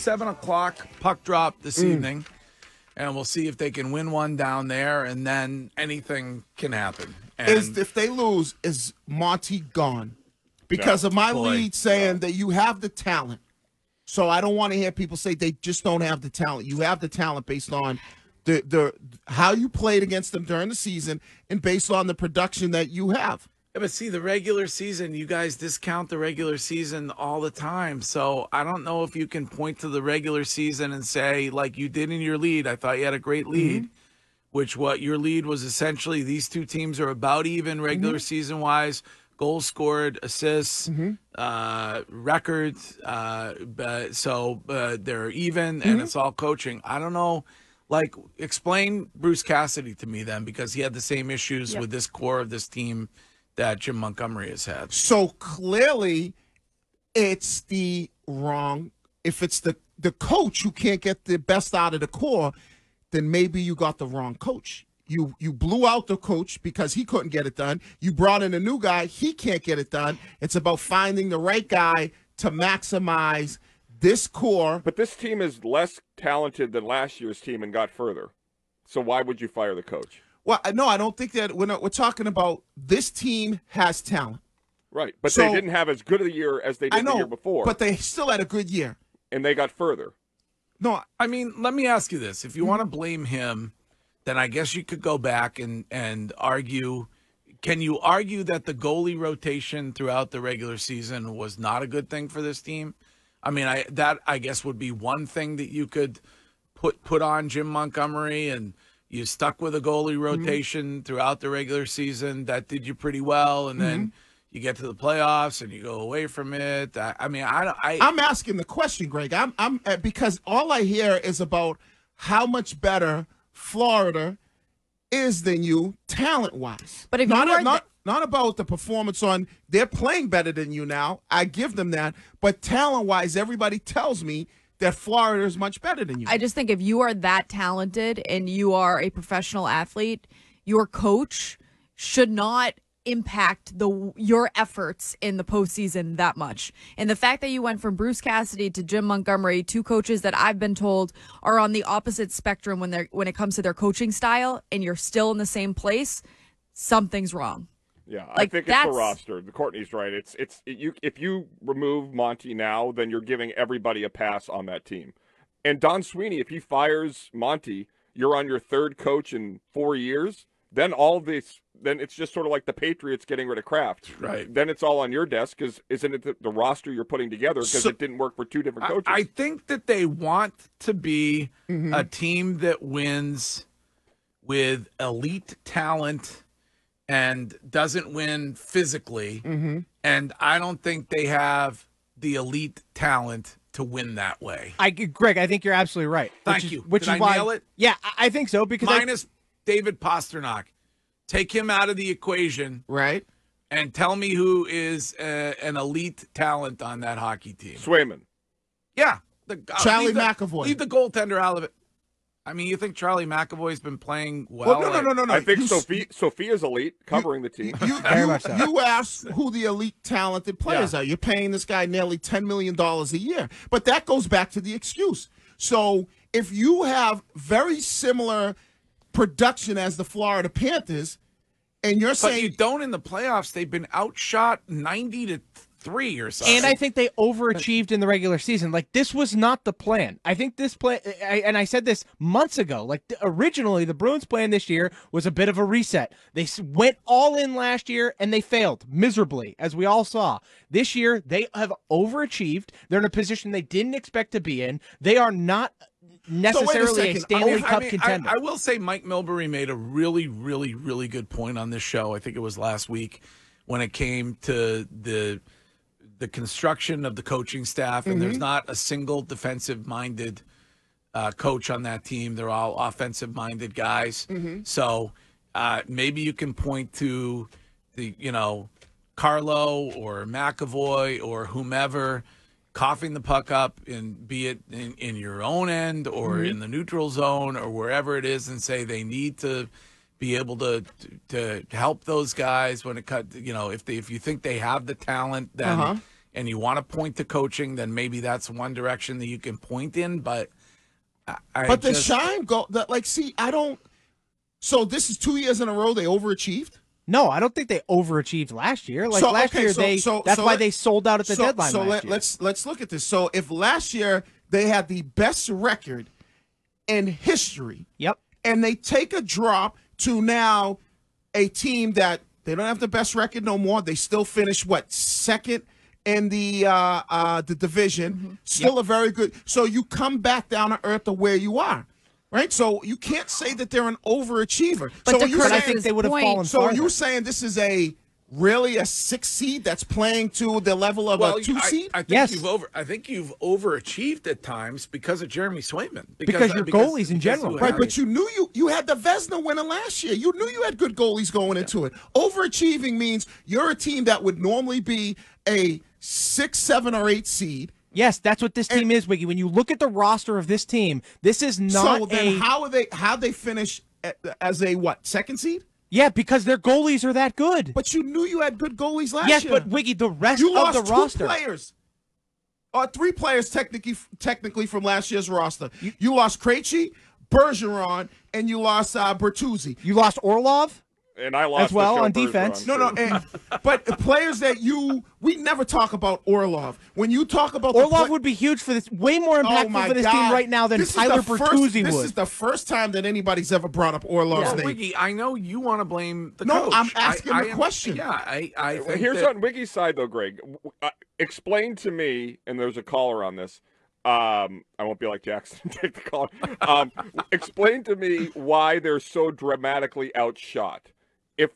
7 o'clock puck drop this evening, and we'll see if they can win one down there, and then anything can happen. And If they lose, is Monty gone? Because of my lead saying that you have the talent. So I don't want to hear people say they just don't have the talent. You have the talent based on the how you played against them during the season and based on the production that you have. Yeah, but see, the regular season, you guys discount the regular season all the time. So I don't know if you can point to the regular season and say, like you did in your lead, I thought you had a great lead, which what your lead was essentially these two teams are about even regular season-wise, goals scored, assists, records. So they're even, and it's all coaching. I don't know. Like, explain Bruce Cassidy to me then, because he had the same issues with this core of this team that Jim Montgomery has had. So clearly, it's the wrong. If it's the coach who can't get the best out of the core, then maybe you got the wrong coach. You blew out the coach because he couldn't get it done. You brought in a new guy. He can't get it done. It's about finding the right guy to maximize this core. But this team is less talented than last year's team and got further. So why would you fire the coach? Well, no, I don't think that we're talking about this team has talent. Right, but they didn't have as good a year as they did the year before. But they still had a good year. And they got further. No, I mean, let me ask you this. If you want to blame him, then I guess you could go back and argue. Can you argue that the goalie rotation throughout the regular season was not a good thing for this team? I mean, I guess would be one thing that you could put on Jim Montgomery, and you stuck with a goalie rotation throughout the regular season. That did you pretty well, and then you get to the playoffs and you go away from it. I'm asking the question, Greg. I'm because all I hear is about how much better Florida is than you talent-wise. But if not about the performance on they're playing better than you now. I give them that. But talent-wise, everybody tells me that Florida is much better than you. I just think if you are that talented and you are a professional athlete, your coach should not impact your efforts in the postseason that much. And the fact that you went from Bruce Cassidy to Jim Montgomery, two coaches that I've been told are on the opposite spectrum when it comes to their coaching style, and you're still in the same place, something's wrong. Yeah, I think it's the roster. Courtney's right. If you remove Monty now, then you're giving everybody a pass on that team. And Don Sweeney, if he fires Monty, you're on your third coach in 4 years. Then then it's just sort of like the Patriots getting rid of Kraft. Right. Then it's all on your desk because isn't it the roster you're putting together because it didn't work for two different coaches? I think that they want to be a team that wins with elite talent and doesn't win physically. And I don't think they have the elite talent to win that way. Greg, I think you're absolutely right. Thank you. Which Did is I why, nail it? Yeah, I think so. Because minus David Pastrnak. Take him out of the equation. Right. And tell me who is an elite talent on that hockey team. Swayman. Yeah. Charlie McAvoy. Leave the goaltender out of it. I mean, you think Charlie McAvoy's been playing well? No. I think Sophia's elite, covering the team. You asked who the elite talented players are. You're paying this guy nearly $10 million a year. But that goes back to the excuse. So if you have very similar production as the Florida Panthers, and you're saying... But you don't in the playoffs. They've been outshot 90-3 or something. And I think they overachieved in the regular season. Like, this was not the plan. I think this plan, and I said this months ago, like, originally the Bruins' plan this year was a bit of a reset. They went all in last year, and they failed miserably, as we all saw. This year, they have overachieved. They're in a position they didn't expect to be in. They are not necessarily a Stanley Cup contender. I will say Mike Milbury made a really, really, really good point on this show. I think it was last week when it came to the construction of the coaching staff, and there's not a single defensive-minded coach on that team. They're all offensive-minded guys. So maybe you can point to Carlo or McAvoy or whomever coughing the puck up, be it in your own end or in the neutral zone or wherever it is, and say they need to be able to help those guys when it cut. If you think they have the talent, then and you want to point to coaching, then maybe that's one direction that you can point in. But the Shime I don't. So this is 2 years in a row they overachieved. No, I don't think they overachieved last year. Last year, that's why they sold out at the deadline. So let's look at this. So if last year they had the best record in history, yep, and they take a drop to now a team that they don't have the best record no more. They still finish second in the division. Still a very good. So you come back down to earth to where you are. Right, so you can't say that they're an overachiever. But I think they would have fallen. So are you saying this is really a 6 seed that's playing to the level of a 2 seed? I think you've overachieved at times because of Jeremy Swayman. Because your goalies in general, right? But you knew you had the Vezina winner last year. You knew you had good goalies going into it. Overachieving means you're a team that would normally be a 6, 7, or 8 seed. Yes, that's what this team is, Wiggy. When you look at the roster of this team, this is not. So then, how they finish as a second seed? Yeah, because their goalies are that good. But you knew you had good goalies last year. Yes, but Wiggy, the rest of the roster. 2 players. 3 players technically from last year's roster. You lost Krejci, Bergeron, and you lost Bertuzzi. You lost Orlov. And I lost as well on defense. But players that we never talk about Orlov. When you talk about Orlov would be huge for this, way more impactful for this team right now than Tyler Bertuzzi would. This is the first time that anybody's ever brought up Orlov's name. Wiggy, I know you want to blame the No, coach. I'm asking the question. Yeah, I think here's on Wiggy's side though, Greg. Explain to me, and there's a caller on this. I won't be like Jackson and take the call. Explain to me why they're so dramatically outshot. If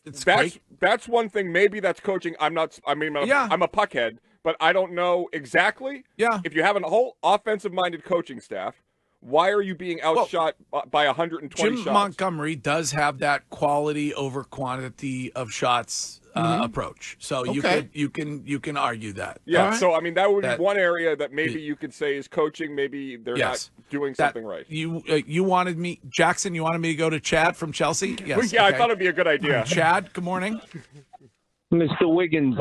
that's one thing, maybe that's coaching. I'm a puckhead, but I don't know exactly. Yeah. If you have a whole offensive-minded coaching staff, why are you being outshot by 120 shots? Jim Montgomery does have that quality over quantity of shots approach. So you can argue that. Yeah. Right. So I mean that would be one area that maybe you could say is coaching. Maybe they're not doing something right. You wanted me, Jackson. You wanted me to go to Chad from Chelsea. Yes. Yeah, okay. I thought it'd be a good idea. Chad, good morning, Mr. Wiggins.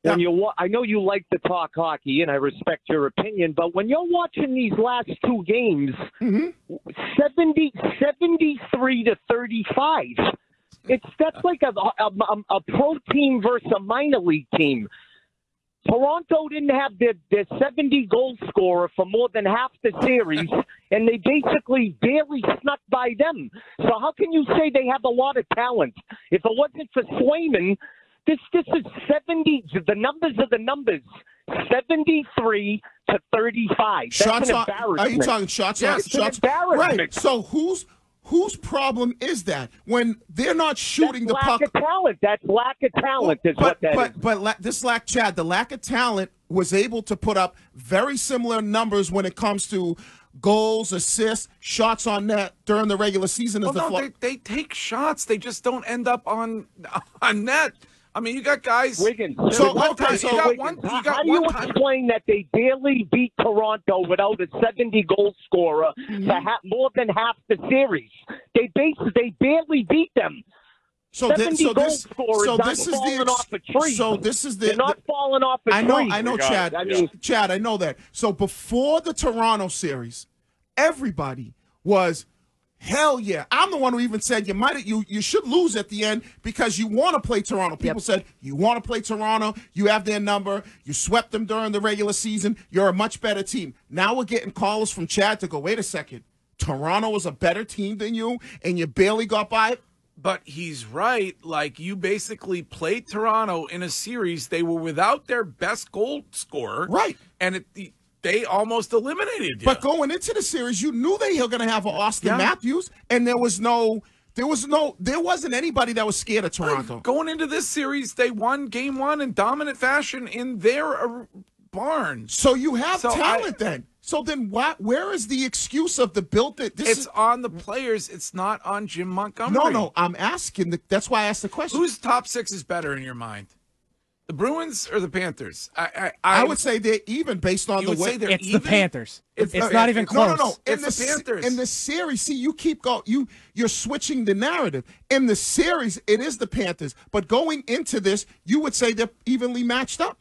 When I know you like to talk hockey, and I respect your opinion, but when you're watching these last 2 games, 73 to 35, that's like a pro team versus a minor league team. Toronto didn't have their 70 goal scorer for more than half the series, and they basically barely snuck by them. So how can you say they have a lot of talent? If it wasn't for Swayman, this is 70. The numbers are the numbers. 73 to 35. That's an embarrassment. Are you talking shots? Yeah, Shots. It's an embarrassment. Right. So whose problem is that when they're not shooting the puck? Lack of talent. That's lack of talent. This the lack of talent was able to put up very similar numbers when it comes to goals, assists, shots on net during the regular season. They take shots. They just don't end up on net. I mean, you got guys. Wiggins. How do you explain that they barely beat Toronto without a 70-goal scorer for more than half the series? They barely beat them. They're not falling off a tree. I know, Chad. Chad, I know that. So before the Toronto series, everybody was, hell yeah. I'm the one who even said you should lose at the end because you want to play Toronto. People said you want to play Toronto. You have their number. You swept them during the regular season. You're a much better team. Now we're getting callers from Chad to go, wait a second. Toronto is a better team than you, and you barely got by it? But he's right. Like, you basically played Toronto in a series. They were without their best goal scorer. Right. And they almost eliminated you. But going into the series, you knew they were going to have Austin Matthews, and there wasn't anybody that was scared of Toronto. Going into this series, they won Game 1 in dominant fashion in their barn. So you have talent then. So then where is the excuse of the build? It's on the players. It's not on Jim Montgomery. No, I'm asking. That's why I asked the question. Whose top 6 is better in your mind? The Bruins or the Panthers? I would say they're even based on the way. It's even? The Panthers. It's not even close. No. It's the Panthers. In the series, see, you keep going. You're switching the narrative. In the series, it is the Panthers. But going into this, you would say they're evenly matched up.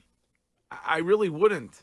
I really wouldn't.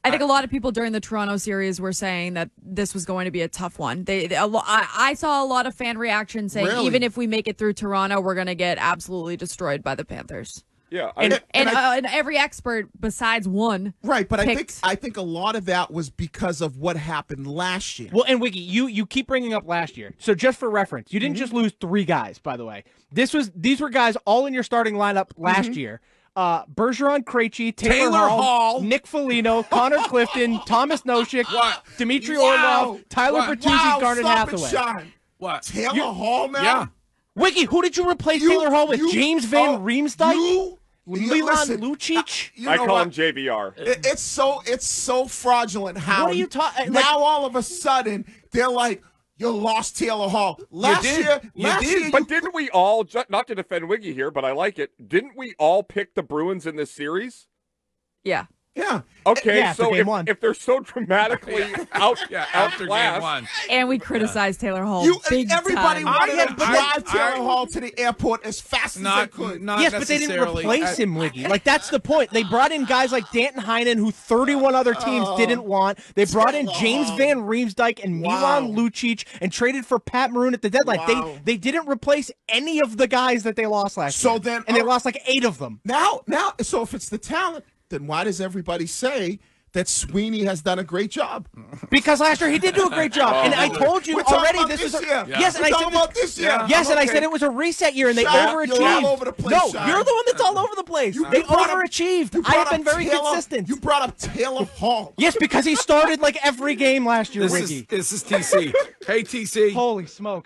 I think a lot of people during the Toronto series were saying that this was going to be a tough one. I saw a lot of fan reaction saying, even if we make it through Toronto, we're going to get absolutely destroyed by the Panthers. Yeah, and every expert besides one, right? But I think a lot of that was because of what happened last year. Well, and Wiggy, you keep bringing up last year. So just for reference, you didn't just lose 3 guys, by the way. These were guys all in your starting lineup last year. Bergeron, Krejci, Taylor Hall, Nick Foligno, Connor Clifton, Thomas Nosek, Dmitry Orlov, Tyler Bertuzzi, Garnet Hathaway. What? Taylor Hall now? Yeah. Wiggy, who did you replace Taylor Hall with? James Van Riemsdyk? Milan Lucic? I call him JVR. It's so fraudulent how what are you talking? Now all of a sudden they're like, you lost Taylor Hall. Last year, but didn't we all, not to defend Wiggy here, but I like it, didn't we all pick the Bruins in this series? Yeah. Yeah. Okay, so if they're so dramatically after game 1. And we criticized Taylor Hall. Everybody wanted to drive Taylor Hall to the airport as fast as they could. Yes, but they didn't replace him, Wiggy. Like, that's the point. They brought in guys like Danton Heinen, who 31 other teams didn't want. They brought in James Van Riemsdyk and Milan Lucic and traded for Pat Maroon at the deadline. They didn't replace any of the guys that they lost last year. And they lost like 8 of them. Now, so if it's the talent, then why does everybody say that Sweeney has done a great job? Because last year he did do a great job, and I told you already this is yes, and I said this year. Yes, and I said it was a reset year, and they overachieved. You're all over the place, no, you're the one that's all over the place. They overachieved. I have been very consistent. You brought up Taylor Hall. Yes, because he started like every game last year. This is TC. Hey, TC. Holy smokes.